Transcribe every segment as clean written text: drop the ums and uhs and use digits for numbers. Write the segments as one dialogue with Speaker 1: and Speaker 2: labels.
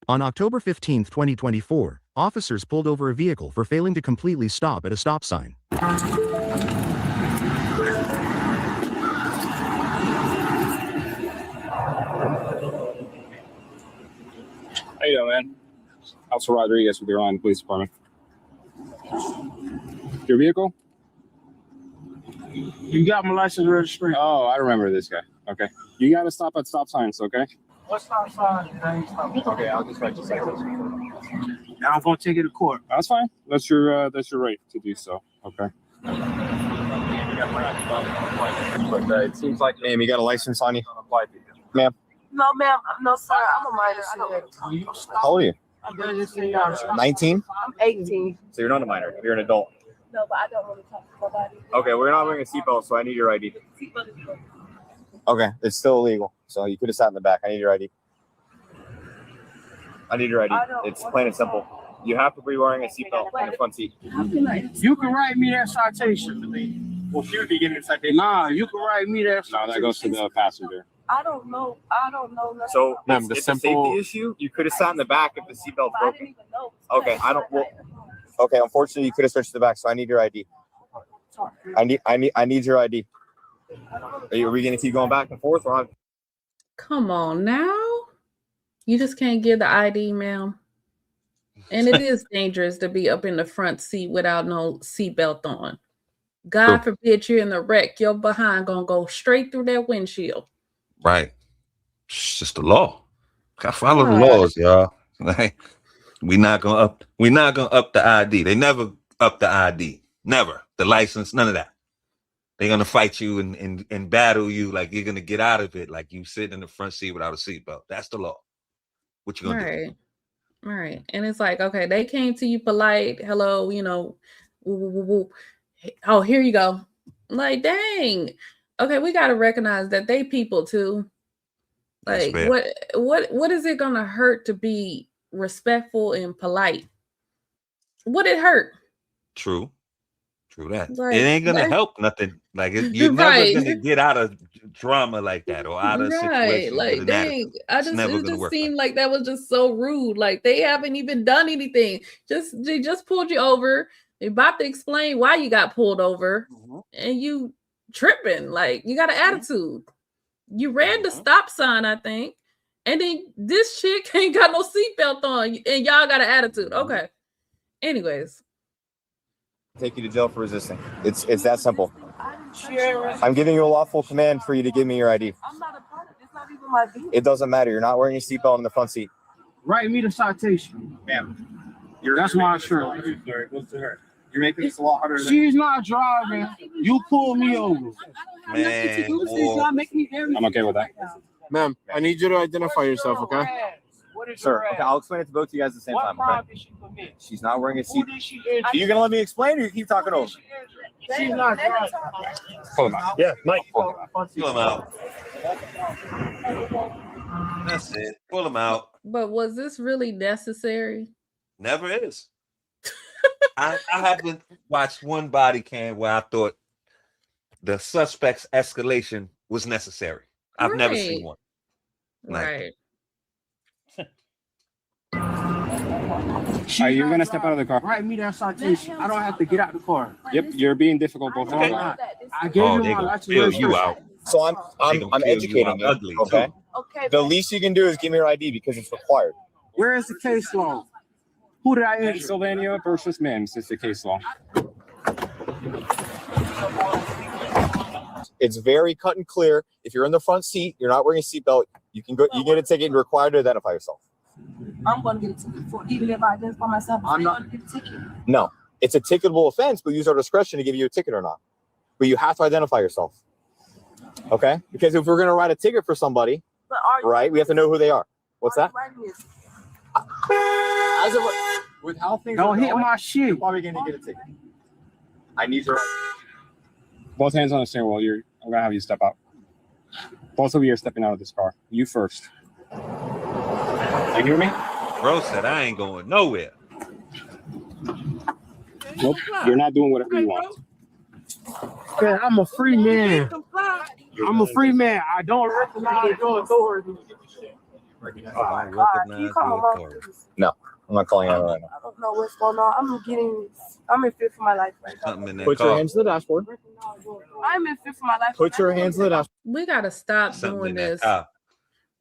Speaker 1: On October 15, 2024, officers pulled over a vehicle for failing to completely stop at a stop sign.
Speaker 2: How you doing, man? Officer Rodriguez with the Orlando Police Department. Your vehicle?
Speaker 3: You got my license registration.
Speaker 2: Oh, I remember this guy. Okay. You got to stop at stop signs, okay?
Speaker 3: What stop sign?
Speaker 2: Okay, I'll just write you citation.
Speaker 3: I'm gonna take it to court.
Speaker 2: That's fine. That's your right to do so. Okay. But it seems like, ma'am, you got a license on you? Ma'am?
Speaker 4: No, ma'am. No, sir. I'm a minor. I don't.
Speaker 2: How old are you?
Speaker 4: I'm
Speaker 2: 19?
Speaker 4: I'm 18.
Speaker 2: So you're not a minor. You're an adult.
Speaker 4: No, but I don't want to talk to nobody.
Speaker 2: Okay, we're not wearing a seatbelt, so I need your ID.
Speaker 4: Seatbelt is illegal.
Speaker 2: Okay, it's still illegal. So you could have sat in the back. I need your ID. I need your ID. It's plain and simple. You have to be wearing a seatbelt in the front seat.
Speaker 3: You can write me that citation.
Speaker 2: Well, she would be giving a citation.
Speaker 3: Nah, you can write me that citation.
Speaker 2: No, that goes to the passenger.
Speaker 4: I don't know. Nothing.
Speaker 2: So,
Speaker 5: Ma'am,
Speaker 2: it's a safety issue. You could have sat in the back if the seatbelt's
Speaker 4: But I didn't
Speaker 2: broken.
Speaker 4: even know.
Speaker 2: Okay, I don't. Well, okay, unfortunately, you could have switched to the back, so I need your ID. I need your ID. Are we gonna keep going back and forth, or?
Speaker 6: Come on now. You just can't give the ID, ma'am. And it is dangerous to be up in the front seat without no seatbelt on. God forbid you're in the wreck. Your behind gonna go straight through that windshield.
Speaker 5: Right. It's just the law. Gotta follow the laws, y'all. Like, we're not gonna up the ID. They never up the ID. Never. The license, none of that. They're gonna fight you and battle you like you're gonna get out of it, like you sitting in the front seat without a seatbelt. That's the law. What you gonna do?
Speaker 6: Right. And it's like, okay, they came to you polite, hello, you know, woo, woo, woo, woo. Oh, here you go. Like, dang. Okay, we gotta recognize that they people too. Like, what is it gonna hurt to be respectful and polite? What it hurt?
Speaker 5: True that.
Speaker 6: Like,
Speaker 5: it ain't gonna help nothing. Like you're never gonna get out of drama like that or out of situation.
Speaker 6: Like, dang, it just seemed like that was just so rude. Like they haven't even done anything. They just pulled you over. They about to explain why you got pulled over, and you tripping. Like you got an attitude. You ran the stop sign, I think, and then this chick ain't got no seatbelt on, and y'all got an attitude. Okay. Anyways.
Speaker 2: Take you to jail for resisting. It's that simple. I'm giving you a lawful command for you to give me your ID.
Speaker 4: I'm not a part of it. It's not even my vehicle.
Speaker 2: It doesn't matter. You're not wearing your seatbelt in the front seat.
Speaker 3: Write me the citation.
Speaker 2: Ma'am,
Speaker 3: that's my insurance.
Speaker 2: You're making this a lot harder.
Speaker 3: She's not driving. You pull me over.
Speaker 5: Man,
Speaker 2: I'm okay with that.
Speaker 7: Ma'am, I need you to identify yourself, okay?
Speaker 2: Sure. Okay, I'll explain it to both of you guys at the same time. Okay? She's not wearing a seat. Are you gonna let me explain, or you keep talking over?
Speaker 3: She's not driving.
Speaker 2: Pull him out.
Speaker 7: Yeah, Mike.
Speaker 5: pull him out. That's it. Pull him out.
Speaker 6: But was this really necessary?
Speaker 5: Never is. I haven't watched one body cam where I thought the suspect's escalation was necessary. I've never seen one.
Speaker 6: Right.
Speaker 2: Are you gonna step out of the car?
Speaker 3: Write me that citation. I don't have to get out the car.
Speaker 2: Yep, you're being difficult both
Speaker 5: Okay.
Speaker 2: times.
Speaker 3: I gave you my license.
Speaker 5: You out.
Speaker 2: So I'm educating you.
Speaker 5: Ugly,
Speaker 2: Okay.
Speaker 5: too.
Speaker 4: Okay.
Speaker 2: The least you can do is give me your ID because it's required.
Speaker 3: Where is the case law? Who did I injure?
Speaker 2: Pennsylvania versus Mims is the case law. It's very cut and clear. If you're in the front seat, you're not wearing a seatbelt, you can go. You get a ticket and you're required to identify yourself.
Speaker 4: I'm going to get a ticket for even if I identify myself. I'm not going to get a ticket.
Speaker 2: No, it's a ticketable offense. We'll use our discretion to give you a ticket or not. But you have to identify yourself. Okay? Because if we're going to write a ticket for somebody, right, we have to know who they are. What's that? As of, with how things
Speaker 3: don't hit
Speaker 2: going,
Speaker 3: my shit.
Speaker 2: you're probably going to get a ticket. I need your both hands on the steering wheel. I'm going to have you step out. Both of you are stepping out of this car. You first. You hear me?
Speaker 5: Bro said I ain't going nowhere.
Speaker 2: Nope. You're not doing whatever you want.
Speaker 3: Man, I'm a free man. I'm a free man. I don't recognize your authority.
Speaker 5: I
Speaker 4: Can
Speaker 5: recognize
Speaker 4: you
Speaker 5: the
Speaker 4: call my mom,
Speaker 5: authority.
Speaker 4: please?
Speaker 2: I'm not calling out right now.
Speaker 4: I don't know what's going on. I'm in fear for my life right now.
Speaker 5: Something in that
Speaker 7: Put your
Speaker 5: car.
Speaker 7: hands to the dashboard.
Speaker 4: I'm in fear for my life.
Speaker 7: Put your hands to the dashboard.
Speaker 6: We gotta stop
Speaker 5: Something
Speaker 6: doing
Speaker 5: in that
Speaker 6: this.
Speaker 5: car.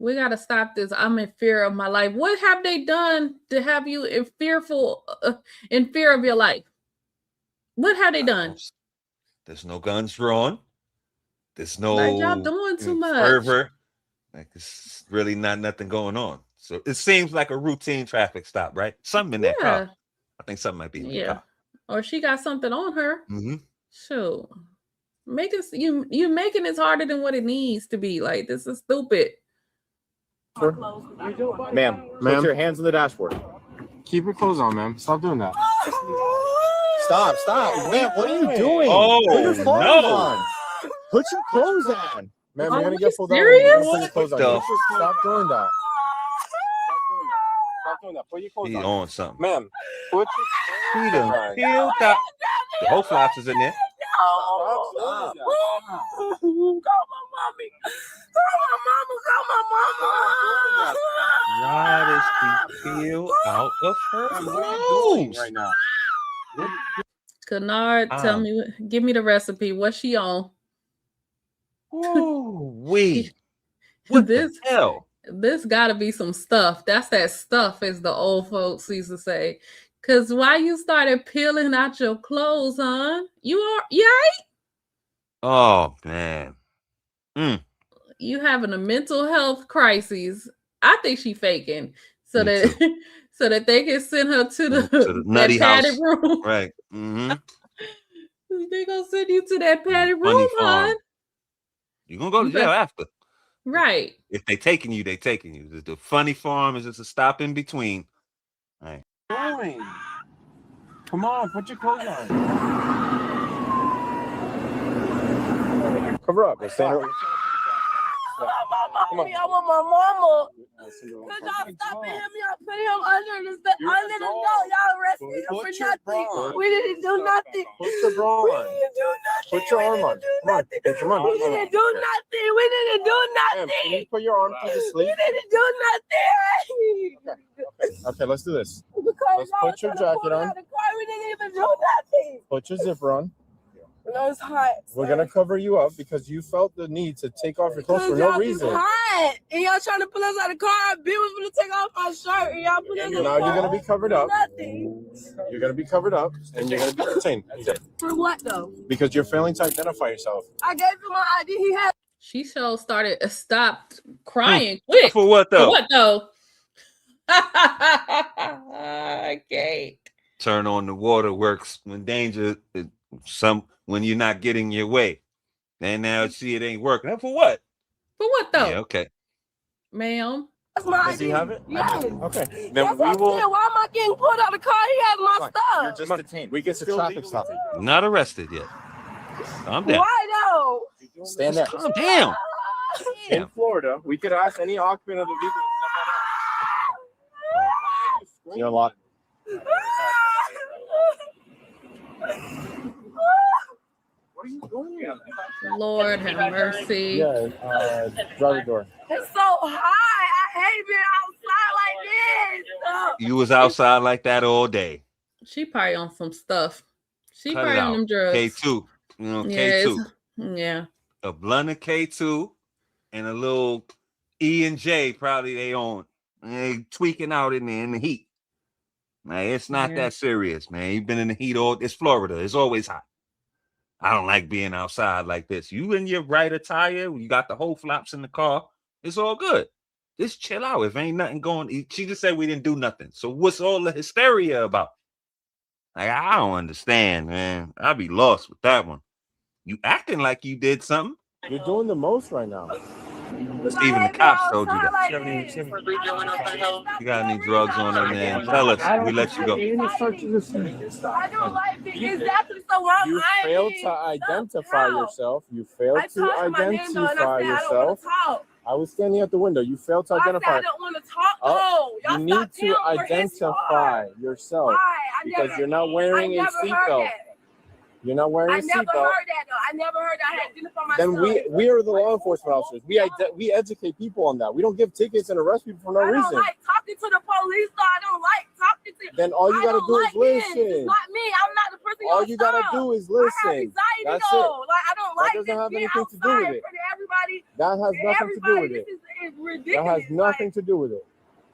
Speaker 6: We gotta stop this. I'm in fear of my life. What have they done to have you in fear of your life? What have they done?
Speaker 5: There's no guns drawn. There's
Speaker 6: Like y'all
Speaker 5: no
Speaker 6: doing too much.
Speaker 5: fervor. Like it's really not nothing going on. So it seems like a routine traffic stop, right? Something in that car. I think something might be in the car.
Speaker 6: Or she got something on her.
Speaker 5: Mm-hmm.
Speaker 6: Shoot. You making this harder than what it needs to be. Like this is stupid.
Speaker 2: Ma'am, put your hands on the dashboard.
Speaker 7: Keep your clothes on, ma'am. Stop doing that.
Speaker 2: Stop. Ma'am, what are you doing?
Speaker 5: Oh,
Speaker 2: Put your clothes
Speaker 5: no.
Speaker 2: on. Put your clothes on.
Speaker 7: Ma'am,
Speaker 6: Are
Speaker 7: you're gonna
Speaker 6: we
Speaker 7: get pulled over.
Speaker 6: serious?
Speaker 7: You're gonna put your clothes on.
Speaker 5: The-
Speaker 7: Stop doing that. Stop doing that. Put your clothes
Speaker 5: He
Speaker 7: on.
Speaker 5: on something.
Speaker 7: Ma'am, put your
Speaker 5: He
Speaker 7: clothes
Speaker 5: done
Speaker 7: on.
Speaker 5: peeled out. The whole flops is in there.
Speaker 7: Stop.
Speaker 5: Why does she peel out of her clothes?
Speaker 7: Right now.
Speaker 6: Kennard, give me the recipe. What's she on?
Speaker 5: Ooh, wait. What the hell?
Speaker 6: This gotta be some stuff. That's that stuff, as the old folks used to say. Cause why you started peeling out your clothes, huh? You ain't?
Speaker 5: Oh man.
Speaker 6: You having a mental health crisis. I think she faking so
Speaker 5: Me
Speaker 6: that so that they can send her to
Speaker 5: the nutty
Speaker 6: that padded
Speaker 5: house.
Speaker 6: room.
Speaker 5: Right. Mm-hmm.
Speaker 6: They gonna send you to that padded
Speaker 5: Funny
Speaker 6: room,
Speaker 5: farm.
Speaker 6: hon.
Speaker 5: You're gonna go to
Speaker 6: You
Speaker 5: jail
Speaker 6: better-
Speaker 5: after.
Speaker 6: Right.
Speaker 5: If they taking you, they taking you. The funny farm is just a stop in between. Right.
Speaker 7: Come on, put your clothes on.
Speaker 2: Cover up. Let's stand up.
Speaker 4: I want my mama. Cause y'all stopping him, y'all put him under the door. Y'all arrested him for nothing. We didn't do nothing.
Speaker 7: Put your bra
Speaker 4: We
Speaker 7: on.
Speaker 4: didn't do nothing.
Speaker 7: Put your arm on. Come on, put your arm on.
Speaker 4: We didn't do nothing. We didn't do
Speaker 7: Ma'am, can
Speaker 4: nothing.
Speaker 7: you put your arm through the
Speaker 4: We
Speaker 7: sleeve?
Speaker 4: didn't do nothing.
Speaker 7: Okay, let's do this.
Speaker 4: Because
Speaker 7: Let's
Speaker 4: y'all
Speaker 7: put your
Speaker 4: was trying to pull
Speaker 7: jacket
Speaker 4: me
Speaker 7: on.
Speaker 4: out of the car. We didn't even do nothing.
Speaker 7: Put your zipper on.
Speaker 4: No, it's hot.
Speaker 7: We're gonna cover you up because you felt the need to take off your clothes for no reason.
Speaker 4: It's hot. And y'all trying to pull us out of the car. Bill was gonna take off my shirt. And y'all put us in the
Speaker 7: Now
Speaker 4: car.
Speaker 7: you're gonna be covered up.
Speaker 4: Nothing.
Speaker 7: You're gonna be covered up and you're gonna be detained.
Speaker 4: For what though?
Speaker 7: Because you're failing to identify yourself.
Speaker 4: I gave him my ID. He had.
Speaker 6: She stopped crying quick.
Speaker 5: For what though?
Speaker 6: For what though? I can't.
Speaker 5: Turn on the water works when danger when you're not getting your way. And now see it ain't working. For what?
Speaker 6: For what though?
Speaker 5: Yeah, okay.
Speaker 6: Ma'am.
Speaker 4: That's my
Speaker 7: Does
Speaker 4: ID.
Speaker 7: he have it?
Speaker 4: Yes.
Speaker 7: Okay.
Speaker 4: Then
Speaker 7: Then we will.
Speaker 4: Why am I getting pulled out of the car? He has my stuff.
Speaker 2: You're just detained.
Speaker 7: We get
Speaker 2: It's a traffic stop.
Speaker 5: Not arrested yet. Calm down.
Speaker 4: Why though?
Speaker 2: Stand there.
Speaker 5: Calm down.
Speaker 7: In Florida, we could ask any occupant of the vehicle to step out.
Speaker 2: You're unlocked.
Speaker 7: What are you doing?
Speaker 6: Lord have mercy.
Speaker 7: Yeah, driver door.
Speaker 4: It's so hot. I hate being outside like this.
Speaker 5: You was outside like that all day.
Speaker 6: She probably on some stuff. She
Speaker 5: Cut it
Speaker 6: probably on
Speaker 5: out.
Speaker 6: them drugs.
Speaker 5: K2. You know,
Speaker 6: Yeah,
Speaker 5: K2.
Speaker 6: Yeah.
Speaker 5: A blunt of K2 and a little E and J probably they on. They tweaking out in there in the heat. Man, it's not that serious, man. You've been in the heat it's Florida. It's always hot. I don't like being outside like this. You in your right attire, you got the whole flops in the car. It's all good. Just chill out. If ain't nothing going, she just said we didn't do nothing. So what's all the hysteria about? Like, I don't understand, man. I'll be lost with that one. You acting like you did something.
Speaker 7: You're doing the most right now.
Speaker 5: Even the cops told you that. You got any drugs on them, man? Tell us. We let you go.
Speaker 4: I don't like it. Exactly. So why
Speaker 7: You failed to identify yourself. You failed
Speaker 4: I
Speaker 7: to
Speaker 4: told my name though, and
Speaker 7: identify
Speaker 4: I said I don't want
Speaker 7: yourself.
Speaker 4: to talk.
Speaker 7: I was standing at the window. You failed to
Speaker 4: I said
Speaker 7: identify.
Speaker 4: I don't want to talk though.
Speaker 7: You need to identify yourself
Speaker 4: Why?
Speaker 7: because you're not wearing a seatbelt. You're not wearing
Speaker 4: I
Speaker 7: a
Speaker 4: never
Speaker 7: seatbelt.
Speaker 4: heard that though. I never heard that. I had to identify myself.
Speaker 7: Then we are the law enforcement officers. We educate people on that. We don't give tickets and arrest people for no reason.
Speaker 4: I don't like talking to the police, though. I don't like talking to.
Speaker 7: Then all you gotta do is listen.
Speaker 4: It's not me. I'm not the person.
Speaker 7: All you gotta do is listen.
Speaker 4: I have anxiety,
Speaker 7: That's
Speaker 4: though.
Speaker 7: it.
Speaker 4: Like I don't like
Speaker 7: That doesn't have
Speaker 4: being
Speaker 7: anything to do with
Speaker 4: outside
Speaker 7: it.
Speaker 4: in front of everybody.
Speaker 7: That has nothing to do with it.
Speaker 4: This is
Speaker 7: That
Speaker 4: ridiculous.
Speaker 7: has nothing to do with it.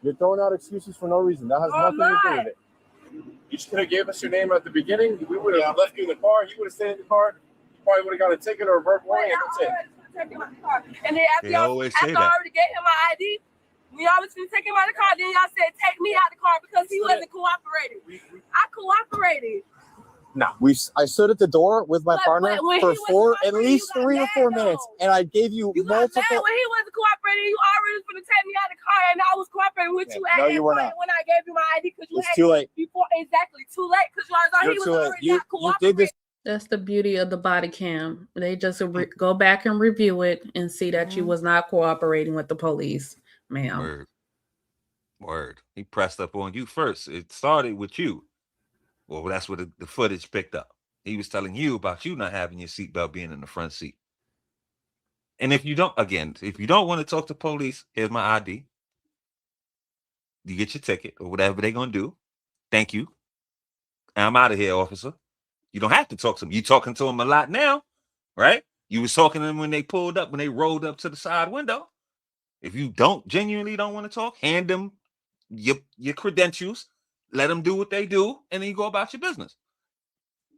Speaker 7: You're throwing out excuses for no reason. That has nothing to do with it. You just could have gave us your name at the beginning. We would have left you in the car. You would have stayed in the car. You probably would have got a ticket or a verbal warning. That's it.
Speaker 4: And then after
Speaker 5: They always say
Speaker 4: I
Speaker 5: that.
Speaker 4: already gave him my ID, we always going to take him out of the car. Then y'all said, take me out of the car because he wasn't cooperating. I cooperated.
Speaker 7: No, I stood at the door with my partner for at least 3 or 4 minutes, and I gave you multiple.
Speaker 4: Mad when he wasn't cooperating. You already was going to take me out of the car, and I was cooperating with you.
Speaker 7: No, you were not.
Speaker 4: When I gave you my ID, because you
Speaker 7: It's too late.
Speaker 4: Before exactly too late because he was already not cooperating.
Speaker 7: You did this.
Speaker 6: That's the beauty of the body cam. They just go back and review it and see that you was not cooperating with the police, ma'am.
Speaker 5: Word. He pressed up on you first. It started with you. Well, that's what the footage picked up. He was telling you about you not having your seatbelt being in the front seat. And if you don't want to talk to police, here's my ID. You get your ticket or whatever they're going to do. Thank you. I'm out of here, officer. You don't have to talk to them. You're talking to them a lot now, right? You was talking to them when they pulled up, when they rolled up to the side window. If you genuinely don't want to talk, hand them your credentials. Let them do what they do, and then you go about your business.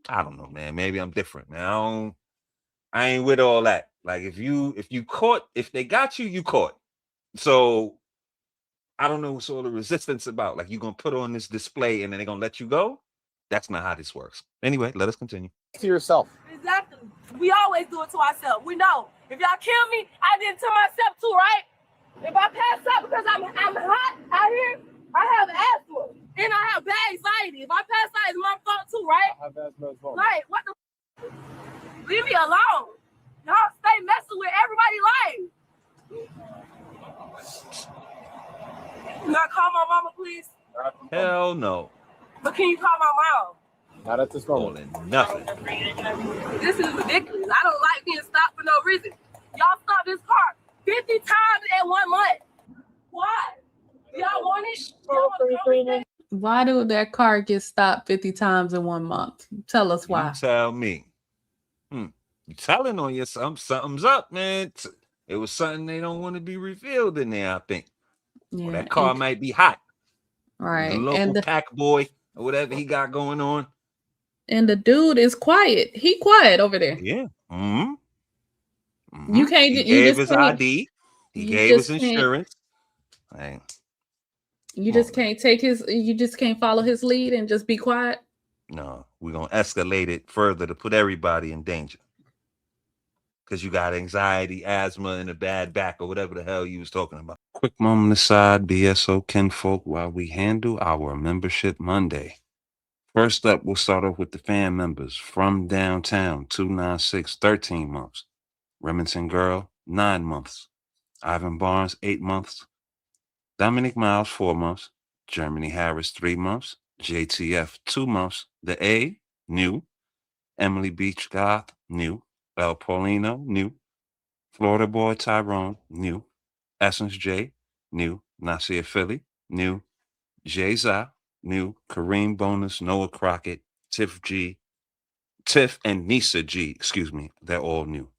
Speaker 5: I don't know, man. Maybe I'm different, man. I ain't with all that. Like if they got you, you caught. So I don't know what's all the resistance about. Like you're gonna put on this display and then they're gonna let you go. That's not how this works. Anyway, let us continue.
Speaker 7: To yourself.
Speaker 4: Exactly. We always do it to ourselves. We know. If y'all kill me, I did it to myself too, right? If I pass out because I'm hot out here, I have asthma. And I have bad anxiety. If I pass out, it's my fault too, right?
Speaker 7: I have asthma as well.
Speaker 4: Like, what the leave me alone. Y'all stay messing with everybody's life. Can I call my mama, please?
Speaker 5: Hell no.
Speaker 4: But can you call my mom?
Speaker 7: Not at this moment.
Speaker 5: Nothing.
Speaker 4: This is ridiculous. I don't like being stopped for no reason. Y'all stopped this car 50 times in 1 month. Why? Y'all want it?
Speaker 6: Why did that car get stopped 50 times in 1 month? Tell us why.
Speaker 5: You tell me. You telling on you something's up, man. It was something they don't want to be revealed in there, I think.
Speaker 6: Yeah,
Speaker 5: well, that car might be hot.
Speaker 6: Right.
Speaker 5: The local pack boy or whatever he got going on.
Speaker 6: And the dude is quiet. He quiet over there.
Speaker 5: Yeah.
Speaker 6: You can't.
Speaker 5: He gave his ID. He gave his insurance.
Speaker 6: You just can't take his. You just can't follow his lead and just be quiet.
Speaker 5: No, we're gonna escalate it further to put everybody in danger. Because you got anxiety, asthma, and a bad back, or whatever the hell you was talking about. Quick moment aside, BSO kinfolk, while we handle our Membership Monday. First up, we'll start off with the fan members. From Downtown, 296, 13 months. Remington Girl, 9 months. Ivan Barnes, 8 months. Dominic Miles, 4 months. Germany Harris, 3 months. JTF, 2 months. The A, new. Emily Beach Goth, new. El Paulino, new. Florida Boy Tyrone, new. Essence J, new. Nasir Philly, new. Jayza, new. Kareem Bonus, Noah Crockett, Tiff and Nisa G, they're all new.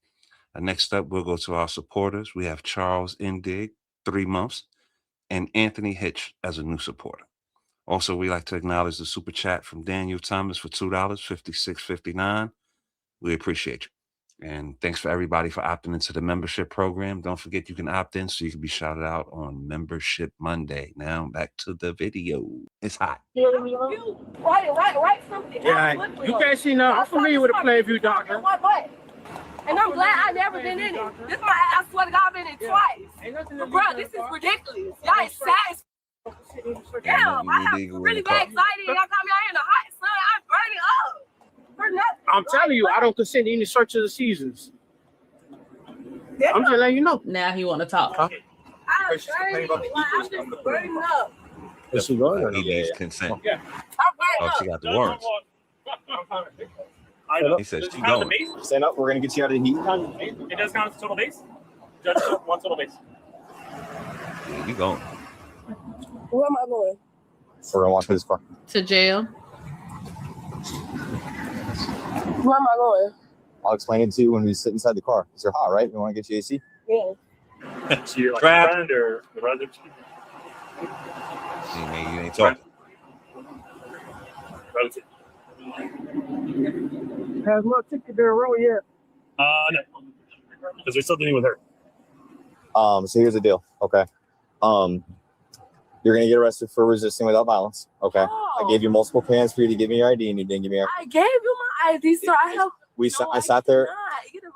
Speaker 5: Next up, we'll go to our supporters. We have Charles Indig, 3 months, and Anthony Hitch as a new supporter. Also, we like to acknowledge the super chat from Daniel Thomas for $2, $56.59. We appreciate you. And thanks for everybody for opting into the membership program. Don't forget you can opt in so you can be shouted out on Membership Monday. Now back to the video. It's hot.
Speaker 4: Right, something.
Speaker 3: Yeah, you can't see now. I'm familiar with a plain view, doctor.
Speaker 4: And I'm glad I never been in it. This I swear to God, I've been in it twice. Bro, this is ridiculous. Y'all is sad. Damn, I have really bad anxiety. Y'all got me out here in the hot sun. I'm burning up. For nothing.
Speaker 3: I'm telling you, I don't consent to any search of the seasons. I'm just letting you know.
Speaker 6: Now he want to talk.
Speaker 4: I'm burning up. I'm just burning up.
Speaker 7: Is she going?
Speaker 5: He needs consent.
Speaker 3: Yeah.
Speaker 4: I'm burning
Speaker 5: Oh,
Speaker 4: up.
Speaker 5: she got the warrants. He says she going.
Speaker 2: Stand up. We're gonna get you out of the heat.
Speaker 8: It does count as total base. Just one total base.
Speaker 5: Yeah, you going?
Speaker 4: Where am I going?
Speaker 2: We're gonna walk to this car.
Speaker 6: To jail.
Speaker 4: Where am I going?
Speaker 2: I'll explain it to you when we sit inside the car. Because you're hot, right? We want to get you AC.
Speaker 4: Yeah.
Speaker 8: So you're like a friend or the relative?
Speaker 5: See, man, you ain't talking.
Speaker 8: Relative.
Speaker 3: Has no ticket to the road yet.
Speaker 8: No. Because we're still dealing with her.
Speaker 2: So here's the deal. Okay. You're gonna get arrested for resisting without violence. Okay.
Speaker 4: Oh.
Speaker 2: I gave you multiple commands for you to give me your ID, and you didn't give me your.
Speaker 4: I gave you my ID, sir.
Speaker 2: I sat there.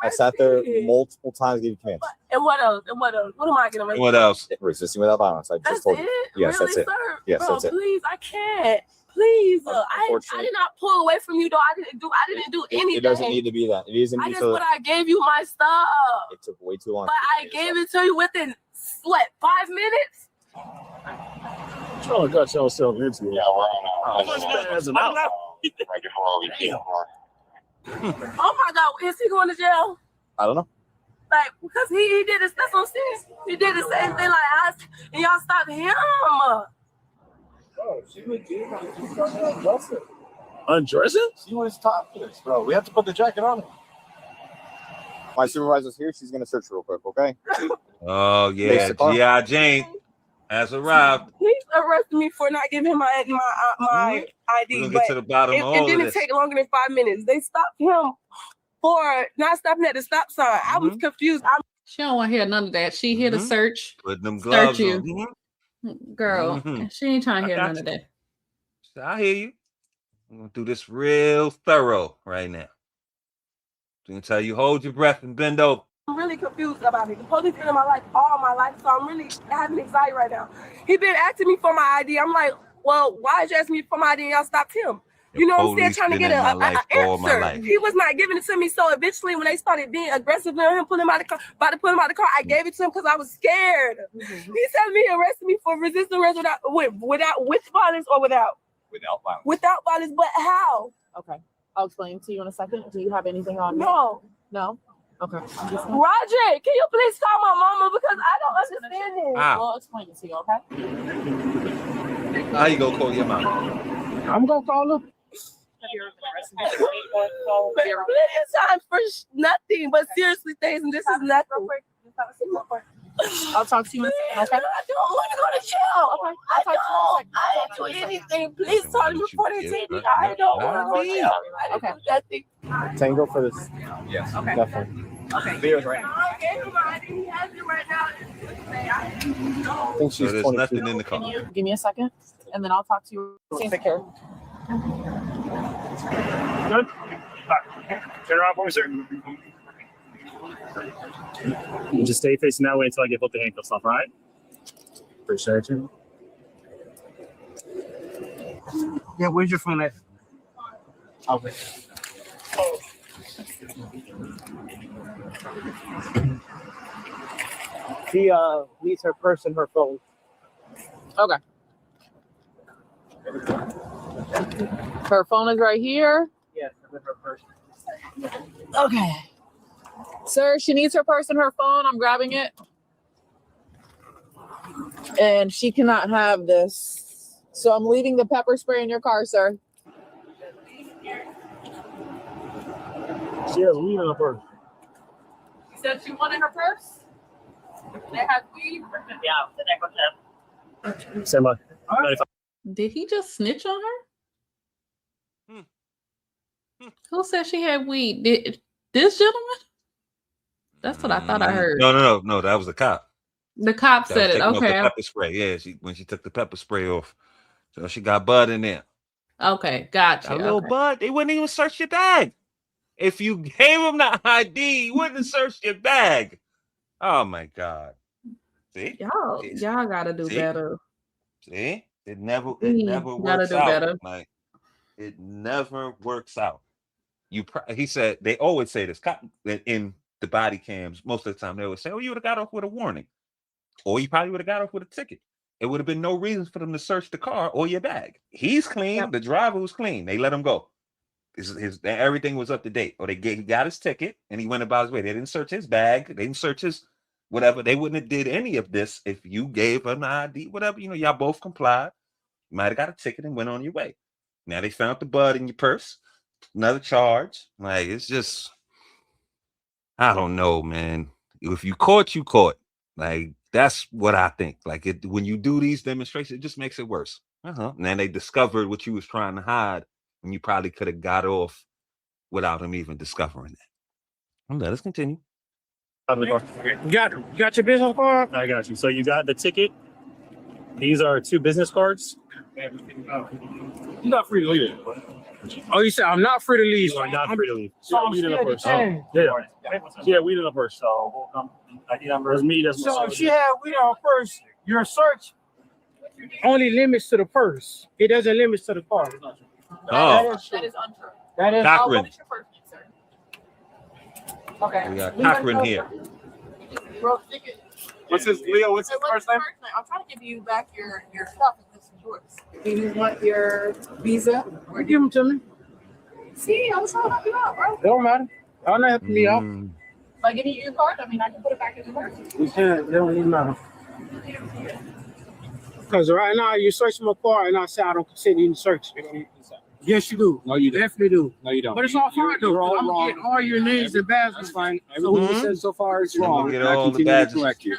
Speaker 2: I sat there multiple times, gave you commands.
Speaker 4: And what else? And what else? What am I gonna make?
Speaker 5: What else?
Speaker 2: Resisting without violence. I just told you. Yes,
Speaker 4: really,
Speaker 2: that's it.
Speaker 4: Sir?
Speaker 2: Yes,
Speaker 4: Bro,
Speaker 2: that's it.
Speaker 4: Please, I can't. Please, I did not pull away from you, though. I didn't do anything.
Speaker 2: It doesn't need to be that. It isn't.
Speaker 4: I gave you my stuff.
Speaker 2: It took way too long.
Speaker 4: But I gave it to you within what, 5 minutes?
Speaker 7: Oh God, y'all still lives here.
Speaker 2: Yeah, we're on.
Speaker 4: Oh my God, is he going to jail?
Speaker 2: I don't know.
Speaker 4: Like, because he did this. That's what I'm saying. He did the same thing like us, and y'all stopped him.
Speaker 7: Oh, she was undressing. Undressing? She was topless, bro. We have to put the jacket on her.
Speaker 2: My supervisor's here. She's gonna search real quick. Okay.
Speaker 5: Oh yeah, G.I. Jane has arrived.
Speaker 4: He's arrested me for not giving him my ID.
Speaker 5: We're gonna get to the bottom of all
Speaker 4: it didn't
Speaker 5: of this.
Speaker 4: take longer than 5 minutes. They stopped him for not stopping at the stop sign. I was confused.
Speaker 6: She don't want to hear none of that. She here to search.
Speaker 5: Put them gloves
Speaker 6: search you.
Speaker 5: on.
Speaker 6: Girl, she ain't trying to hear none of that.
Speaker 5: I hear you. I'm gonna do this real thorough right now. I'm gonna tell you, hold your breath and bend over.
Speaker 4: I'm really confused about it. The police been in my life all my life, so I'm really having anxiety right now. He been asking me for my ID. I'm like, well, why did you ask me for my ID and y'all stopped him? You know what I'm saying? Trying to get an answer. He was not giving it to me. So eventually, when they started being aggressive and him pulling him out of the car, about to pull him out of the car, I gave it to him because I was scared. He said he arrested me for resisting arrest with violence or without?
Speaker 2: Without violence.
Speaker 4: Without violence, but how?
Speaker 9: Okay. I'll explain to you in a second. Do you have anything on you?
Speaker 4: No.
Speaker 9: No? Okay.
Speaker 4: Roger, can you please call my mama because I don't understand this.
Speaker 9: I'll explain it to you, okay?
Speaker 5: How you gonna call your mom?
Speaker 3: I'm gonna call her.
Speaker 4: Plenty of time for nothing, but seriously things, and this is nothing.
Speaker 9: I'll talk to you in a second, okay?
Speaker 4: I don't want to go to jail. Okay. I didn't do anything. Please tell me before they take me. I don't want to go to jail.
Speaker 9: Okay.
Speaker 2: Tango for this. Yes.
Speaker 9: Okay.
Speaker 2: Definitely.
Speaker 9: Okay.
Speaker 2: Video's right now.
Speaker 4: I gave him my ID. He has it right now.
Speaker 2: I think she's
Speaker 5: there's
Speaker 2: 22.
Speaker 5: nothing in the car.
Speaker 9: Give me a second, and then I'll talk to you. Take care.
Speaker 8: Good. Turn around for me, sir. You just stay facing that way until I get both the handcuffs off, all right? Appreciate you.
Speaker 3: Yeah, where's your phone at? Okay. She needs her purse and her phone.
Speaker 9: Okay. Her phone is right here.
Speaker 3: Yes, with her purse.
Speaker 9: Okay. Sir, she needs her purse and her phone. I'm grabbing it. And she cannot have this. So I'm leaving the pepper spray in your car, sir.
Speaker 7: She has weed in her purse.
Speaker 9: You said she wanted her purse? They have weed?
Speaker 8: Yeah. Stand by.
Speaker 6: Did he just snitch on her? Who said she had weed? Did this gentleman? That's what I thought I heard.
Speaker 5: No. That was the cop.
Speaker 6: The cop said it. Okay.
Speaker 5: The pepper spray. Yeah, when she took the pepper spray off, so she got bud in there.
Speaker 6: Okay, gotcha.
Speaker 5: A little bud. They wouldn't even search your bag. If you gave them the ID, you wouldn't have searched your bag. Oh my God. See?
Speaker 6: Y'all gotta do better.
Speaker 5: See? It never works out. Better. Like it never works out. He said they always say this in the body cams. Most of the time they would say, "Oh, you would have got off with a warning, or you probably would have got off with a ticket." It would have been no reason for them to search the car or your bag. He's clean. Yep. The driver was clean. They let him go. His everything was up to date. Or he got his ticket and he went about his way. They didn't search his bag. They didn't search his whatever. They wouldn't have did any of this if you gave an ID, whatever. You know, y'all both complied. You might have got a ticket and went on your way. Now they found the bud in your purse. Another charge. Like, it's just, I don't know, man. If you caught, you caught. Like, that's what I think. Like, when you do these demonstrations, it just makes it worse. And then they discovered what you was trying to hide, and you probably could have got off without them even discovering that. Let us continue.
Speaker 3: You got your business card?
Speaker 8: I got you. So you got the ticket. These are 2 business cards.
Speaker 3: You're not free to leave. Oh, you said I'm not free to leave.
Speaker 8: You are not free to leave.
Speaker 3: So I'm
Speaker 8: weed in the
Speaker 3: still
Speaker 8: purse.
Speaker 3: detained.
Speaker 8: Yeah, weed in the purse. So we'll come. ID number is me. That's
Speaker 3: So if she had weed on her purse, your search only limits to the purse. It doesn't limit to the car.
Speaker 5: Oh,
Speaker 4: That is untrue.
Speaker 3: That is
Speaker 5: Cochran.
Speaker 4: What is your first name, sir? Okay.
Speaker 5: We got Cochran here.
Speaker 2: What's his Leo? What's his first name?
Speaker 4: I'm trying to give you back your stuff. This is yours. Do you want your visa?
Speaker 3: Or give them to me.
Speaker 4: See, I'm trying to help you out, bro.
Speaker 3: It don't matter. Y'all not helping me out.
Speaker 4: If I give you your card, I mean, I can put it back in the purse.
Speaker 3: It don't even matter. Because right now you search my car and I say I don't consent you to search. Yes, you do.
Speaker 2: No, you don't.
Speaker 3: Definitely do.
Speaker 2: No, you don't.
Speaker 3: But it's all fine though.
Speaker 2: You're all
Speaker 3: I'm
Speaker 2: wrong.
Speaker 3: getting all your names and badges.
Speaker 2: That's fine. Everything you said so far is wrong.
Speaker 5: Get
Speaker 2: And I
Speaker 5: all the
Speaker 2: continue to
Speaker 5: badges.
Speaker 2: correct you.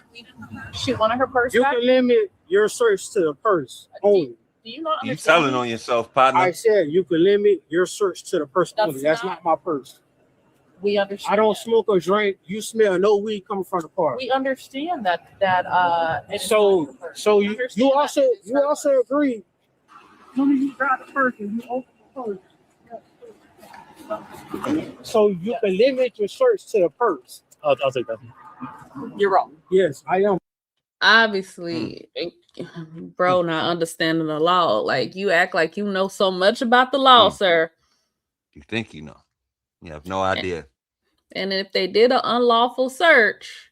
Speaker 4: She wanted her purse
Speaker 3: You
Speaker 4: back.
Speaker 3: can limit your search to the purse only.
Speaker 4: Do you not
Speaker 5: You
Speaker 4: understand?
Speaker 5: telling on yourself, partner.
Speaker 3: I said you can limit your search to the purse
Speaker 4: That's
Speaker 3: only. That's
Speaker 4: not-
Speaker 3: not my purse.
Speaker 4: We understand.
Speaker 3: I don't smoke or drink. You smell no weed coming from the car.
Speaker 4: We understand that. It's
Speaker 3: So
Speaker 4: not the purse.
Speaker 3: so
Speaker 4: We
Speaker 3: you
Speaker 4: understand
Speaker 3: also
Speaker 4: that it's
Speaker 3: you
Speaker 4: her
Speaker 3: also
Speaker 4: purse.
Speaker 3: agree. Let me grab the purse and you open the purse. So you can limit your search to the purse.
Speaker 8: I'll take that.
Speaker 4: You're wrong.
Speaker 3: Yes, I am.
Speaker 6: Obviously, bro, not understanding the law. Like, you act like you know so much about the law, sir.
Speaker 5: You think you know. You have no idea.
Speaker 6: And if they did an unlawful search,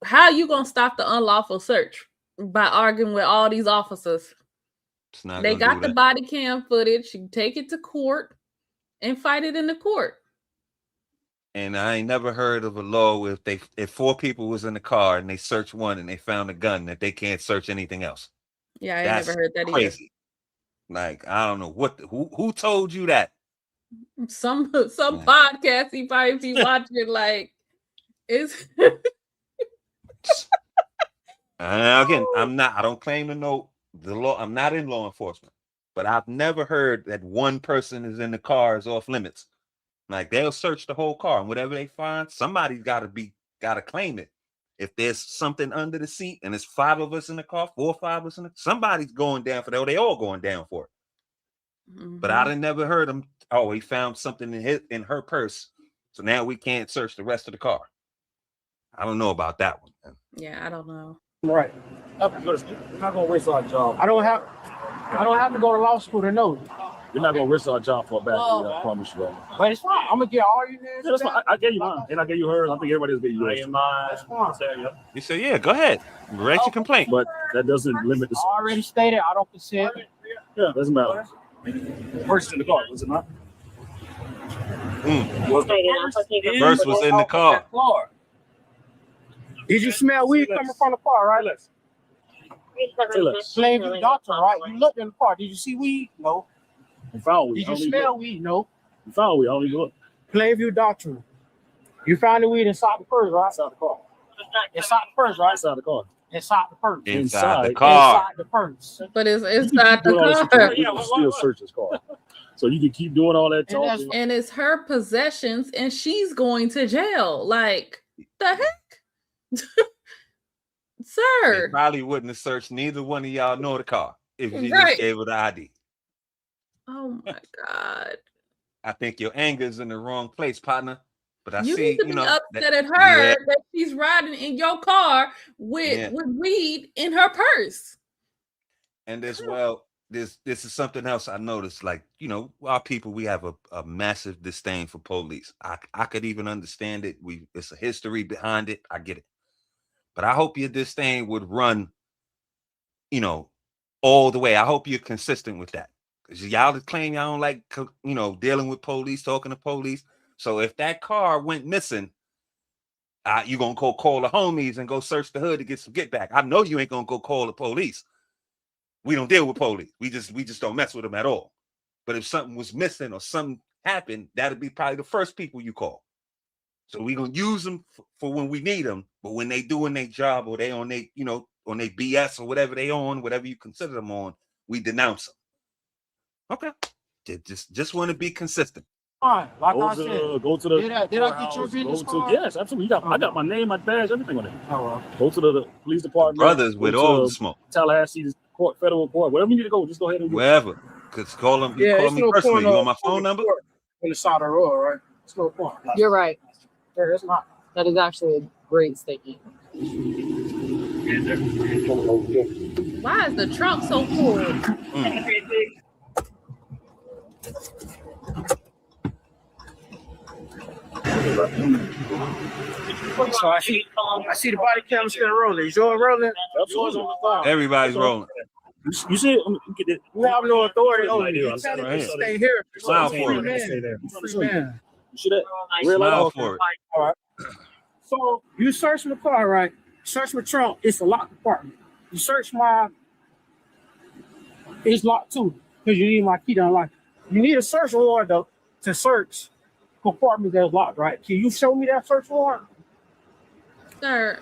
Speaker 6: how you gonna stop the unlawful search? By arguing with all these officers.
Speaker 5: It's not
Speaker 6: They
Speaker 5: gonna
Speaker 6: got
Speaker 5: do
Speaker 6: the
Speaker 5: that.
Speaker 6: body cam footage. You take it to court and fight it in the court.
Speaker 5: And I ain't never heard of a law where if 4 people was in the car and they searched one and they found a gun, that they can't search anything else.
Speaker 6: Yeah, I ain't
Speaker 5: That's
Speaker 6: never heard that
Speaker 5: crazy. Like, I don't know who told you that.
Speaker 6: either. Some podcast he probably be watching, like, it's
Speaker 5: Again, I don't claim to know the law. I'm not in law enforcement, but I've never heard that one person is in the car is off limits. Like, they'll search the whole car, and whatever they find, somebody's gotta claim it. If there's something under the seat and it's 5 of us in the car, 4 or 5 of us in it, somebody's going down for that, or they all going down for it. But I didn't never heard him. Oh, he found something in her purse, so now we can't search the rest of the car. I don't know about that one, man.
Speaker 6: Yeah, I don't know.
Speaker 3: Right.
Speaker 8: I'm not gonna risk our job.
Speaker 3: I don't have to go to law school to know.
Speaker 8: You're not gonna risk our job for a bad deed, I promise you.
Speaker 3: But it's fine. I'm gonna get all your names.
Speaker 8: Yeah, that's fine. I gave you mine, and I gave you hers. I think everybody else gave you yours.
Speaker 3: That's fine.
Speaker 5: You say, yeah, go ahead. Write your complaint.
Speaker 8: But that doesn't limit the.
Speaker 3: I already stated I don't consent.
Speaker 8: Yeah, doesn't matter. Purse in the car, was it not?
Speaker 5: Purse was in the car.
Speaker 3: Did you smell weed coming from the car, right? Plainview doctrine, right? You looked in the car. Did you see weed? No.
Speaker 8: We found weed.
Speaker 3: Did you smell weed? No.
Speaker 8: We found weed. I only look.
Speaker 3: Plainview doctrine. You found the weed inside the purse, right?
Speaker 8: Inside the car.
Speaker 3: Inside the purse, right?
Speaker 8: Inside the car.
Speaker 3: Inside the purse.
Speaker 5: Inside the car.
Speaker 3: Inside the purse.
Speaker 6: But it's inside the car.
Speaker 8: We can still search his car. So you can keep doing all that talking.
Speaker 6: And it's her possessions, and she's going to jail. Like, the heck?
Speaker 5: They
Speaker 6: Sir.
Speaker 5: probably wouldn't have searched neither one of y'all nor the car if you
Speaker 6: Right.
Speaker 5: just gave her the ID.
Speaker 6: Oh my God.
Speaker 5: I think your anger is in the wrong place, partner. But I
Speaker 6: You
Speaker 5: see,
Speaker 6: need to
Speaker 5: you
Speaker 6: be
Speaker 5: know,
Speaker 6: upset at her
Speaker 5: yeah.
Speaker 6: that she's riding in your car with weed in her purse.
Speaker 5: And as well, this is something else I noticed. Like, you know, our people, we have a massive disdain for police. I could even understand it. It's a history behind it. I get it. But I hope your disdain would run, you know, all the way. I hope you're consistent with that. Because y'all claim y'all don't like, dealing with police, talking to police. So if that car went missing, you gonna go call the homies and go search the hood to get some get back. I know you ain't gonna go call the police. We don't deal with police. We just don't mess with them at all. But if something was missing or something happened, that'd be probably the first people you call. So we gonna use them for when we need them. But when they doing their job or they on they, on their BS or whatever they on, whatever you consider them on, we denounce them. Okay. Just want to be consistent.
Speaker 3: All right, like I said,
Speaker 8: go to the.
Speaker 3: Did I get your business card?
Speaker 8: Yes, absolutely. I got my name, my badge, everything on it.
Speaker 3: Oh, well.
Speaker 8: Go to the police department.
Speaker 5: Brothers with all the smoke.
Speaker 8: Tallahassee court, federal court, wherever you need to go, just go ahead and
Speaker 5: wherever. Cause call them. You call me personally. You want my phone number?
Speaker 3: On the side of the road, right? It's no point.
Speaker 9: You're right.
Speaker 3: Yeah, it's not.
Speaker 9: That is actually a great statement.
Speaker 6: Why is the trunk so full?
Speaker 3: So I see the body cam still rolling. Is yours rolling? Yours on the phone.
Speaker 5: Everybody's rolling.
Speaker 8: You see,
Speaker 3: you have no authority over you.
Speaker 8: I'm
Speaker 3: Stay here.
Speaker 5: Smile for it.
Speaker 3: Man.
Speaker 8: You see that?
Speaker 5: Smile for it.
Speaker 3: All right. So you search my car, right? Search my trunk. It's a locked compartment. You search it's locked too because you need my key to unlock it. You need a search warrant though to search compartment that's locked, right? Can you show me that search warrant?
Speaker 6: Sir.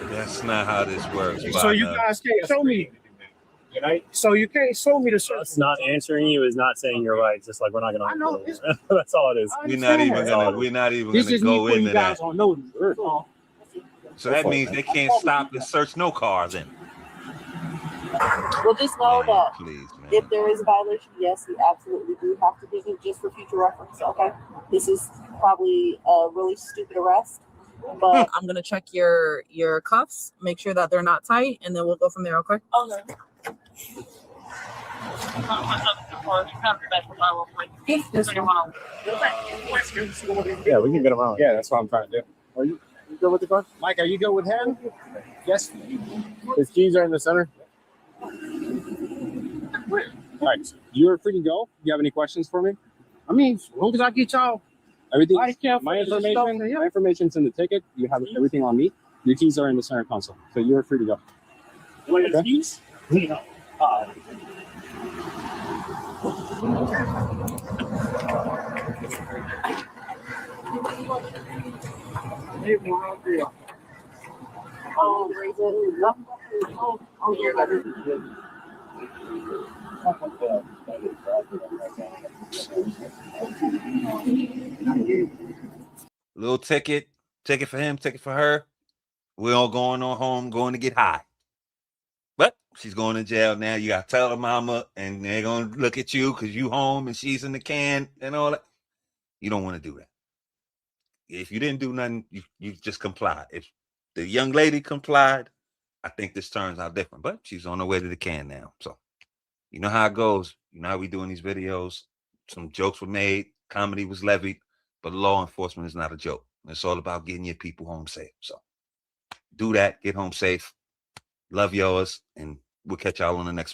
Speaker 5: That's not how this works.
Speaker 3: So you guys can't show me. So you can't show me the search.
Speaker 8: It's not answering you is not saying you're right. Just like we're not gonna.
Speaker 3: I know.
Speaker 8: That's all it is.
Speaker 5: We're not even gonna go into that. So that means they can't stop and search no car then.
Speaker 10: Well, just know that
Speaker 5: please,
Speaker 10: if there is a violation, yes, you absolutely do have to give it just for future reference. Okay, this is probably a really stupid arrest, but
Speaker 9: I'm gonna check your cuffs, make sure that they're not tight, and then we'll go from there. Okay.
Speaker 10: okay.
Speaker 2: Yeah, we can get around. Yeah, that's what I'm trying to do. Are you good with the car? Mike, are you good with him? Yes. His keys are in the center. All right, you're free to go. You have any questions for me?
Speaker 3: I mean, as long as I get y'all
Speaker 2: everything, my information's in the ticket. You have everything on me. Your keys are in the center console, so you're free to go.
Speaker 8: What are keys?
Speaker 5: Little ticket for him, ticket for her. We're all going on home, going to get high. But she's going to jail now. You got to tell her mama, and they're going to look at you because you home and she's in the can and all that. You don't want to do that. If you didn't do nothing, you just complied. If the young lady complied, I think this turns out different. But she's on her way to the can now. So you know how it goes. You know how we doing these videos. Some jokes were made. Comedy was levied. But law enforcement is not a joke. It's all about getting your people home safe. So do that. Get home safe. Love yours. And we'll catch y'all on the next one.